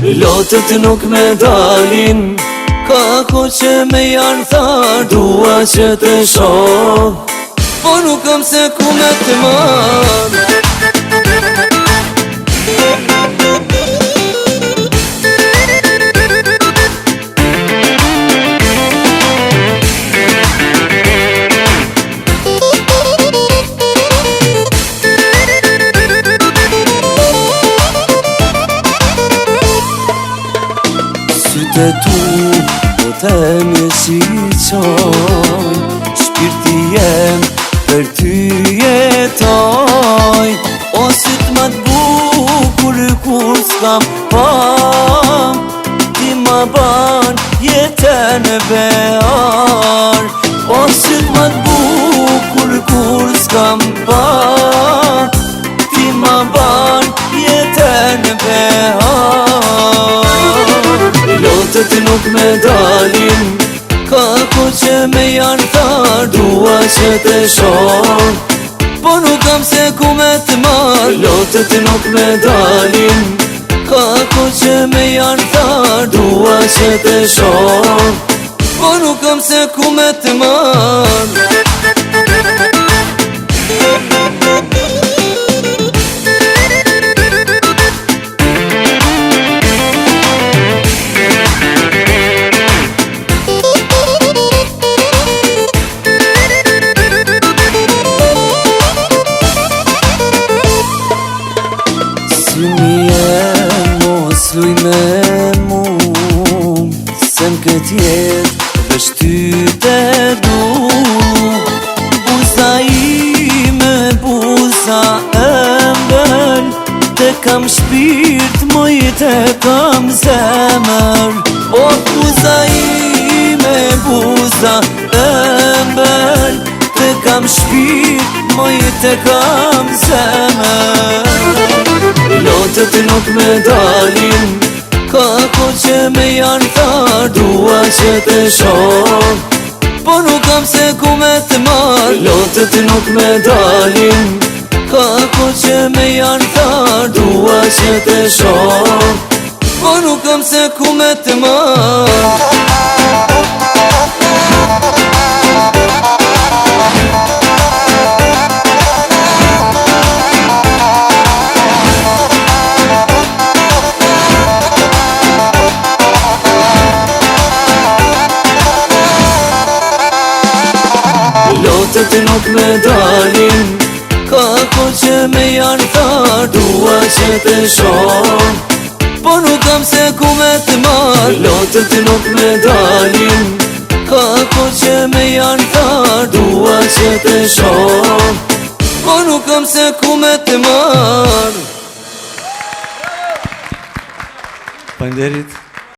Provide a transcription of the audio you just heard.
Lotët nuk me dalin, ka ko që me janë tharë. Dua që të shoh, po nuk kam se ku me të marrë. Sytë tu po teme si qoj, shpirti jem për ty jetoj. O sytë ma t'bukur kur s'kam pa, ti ma ban jetën e bear. O sytë ma t'bukur kur s'kam pa, ti ma ban jetën e bear. Lotët nuk me dalin, ka ko që me janë tharë. Dua që të shoh, po nuk kam se ku me të marrë. Lotët nuk me dalin, ka ko që me janë tharë. Dua që të shoh, po nuk kam se ku me të marrë. Mos luj me mu, se m'kët jet veç ty te du. Buza ime, buza ëmbël, te kam shpirt, moj te kam zemër. O buza ime, buza ëmbël, te kam shpirt, moj te kam zemër. Lotët nuk me dalin, ka ko që me janë tharë. Dua që të shoh, po nuk kam se ku me të marrë. Lotët nuk me dalin, ka ko që me janë tharë. Dua që të shoh, po nuk kam se ku me të marrë. Lotët nuk me dalin, ka ko që me janë tharë. Dua që të shoh, po nuk kam se ku me të marrë. Lotët nuk me dalin, ka ko që me janë tharë. Dua që të shoh, po nuk kam se ku me të marrë. Faleminderit.